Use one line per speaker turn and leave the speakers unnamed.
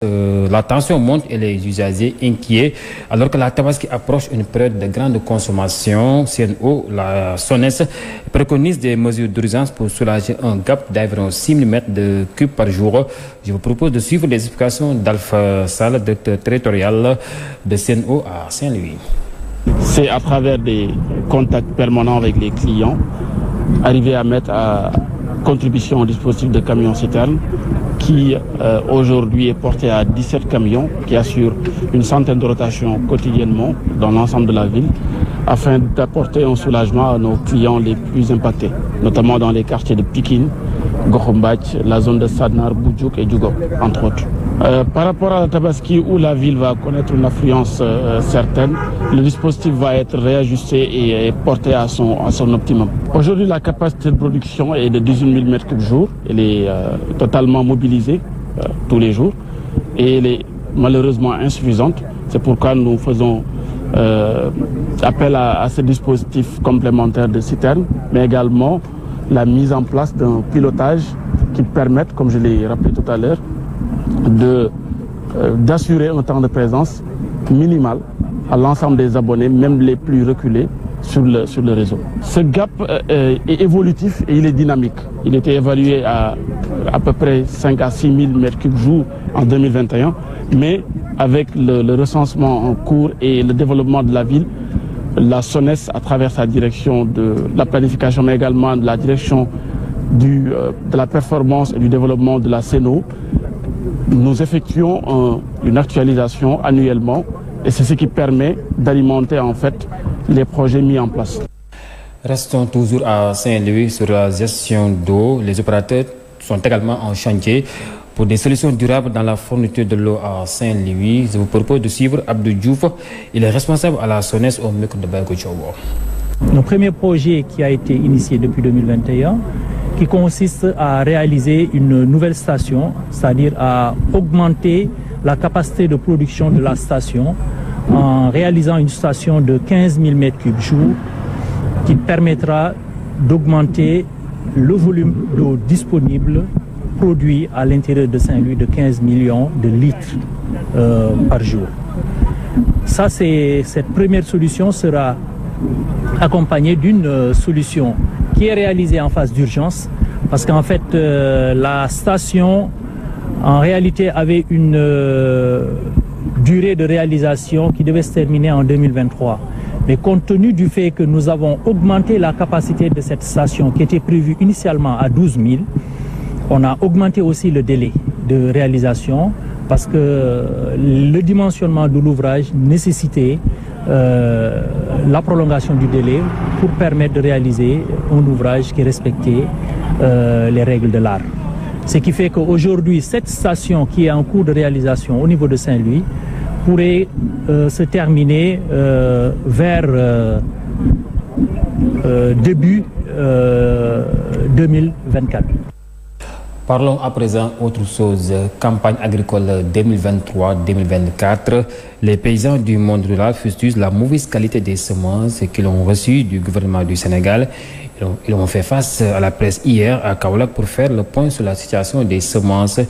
La tension monte et les usagers inquiets alors que la Tabaski approche une période de grande consommation. CNO, la SONES, préconise des mesures d'urgence pour soulager un gap d'environ 6 000 m3 par jour. Je vous propose de suivre les explications d'Alpha Sall, directeur territorial de CNO à Saint-Louis.
C'est à travers des contacts permanents avec les clients, arriver à mettre à contribution au dispositif de camions-citernes qui aujourd'hui est porté à 17 camions qui assurent une centaine de rotations quotidiennement dans l'ensemble de la ville afin d'apporter un soulagement à nos clients les plus impactés, notamment dans les quartiers de Pikine, Gokhombath, la zone de Sadnar, Boudjouk et Djougop, entre autres. Par rapport à la Tabaski où la ville va connaître une affluence certaine, le dispositif va être réajusté et porté à son optimum. Aujourd'hui, la capacité de production est de 18 000 m3 jour. Elle est totalement mobilisée tous les jours et elle est malheureusement insuffisante. C'est pourquoi nous faisons appel à ce dispositif complémentaire de citernes, mais également la mise en place d'un pilotage qui permette, comme je l'ai rappelé tout à l'heure, d'assurer un temps de présence minimal à l'ensemble des abonnés, même les plus reculés, sur le réseau. Ce gap est évolutif et il est dynamique. Il était évalué à peu près 5 à 6 000 m3 jour en 2021, mais avec le recensement en cours et le développement de la ville, la SONES, à travers sa direction de la planification, mais également de la direction de la performance et du développement de la CNO, nous effectuons une actualisation annuellement et c'est ce qui permet d'alimenter en fait les projets mis en place.
Restons toujours à Saint-Louis sur la gestion d'eau. Les opérateurs sont également en chantier pour des solutions durables dans la fourniture de l'eau à Saint-Louis. Je vous propose de suivre Abdou Diouf. Il est responsable à la SONES au micro de Bago Chowo.
Le premier projet qui a été initié depuis 2021, qui consiste à réaliser une nouvelle station, c'est-à-dire à augmenter la capacité de production de la station en réalisant une station de 15 000 m3 jour qui permettra d'augmenter le volume d'eau disponible produit à l'intérieur de Saint-Louis de 15 millions de litres par jour. Cette première solution sera accompagnée d'une solution qui est réalisée en phase d'urgence parce qu'en fait la station en réalité avait une durée de réalisation qui devait se terminer en 2023. Mais compte tenu du fait que nous avons augmenté la capacité de cette station qui était prévue initialement à 12 000, on a augmenté aussi le délai de réalisation parce que le dimensionnement de l'ouvrage nécessitait la prolongation du délai pour permettre de réaliser un ouvrage qui respectait les règles de l'art. Ce qui fait qu'aujourd'hui, cette station qui est en cours de réalisation au niveau de Saint-Louis pourrait se terminer vers début 2024.
Parlons à présent autre chose. Campagne agricole 2023-2024. Les paysans du monde rural fustigent la mauvaise qualité des semences qu'ils ont reçues du gouvernement du Sénégal. Ils ont fait face à la presse hier à Kaolack pour faire le point sur la situation des semences.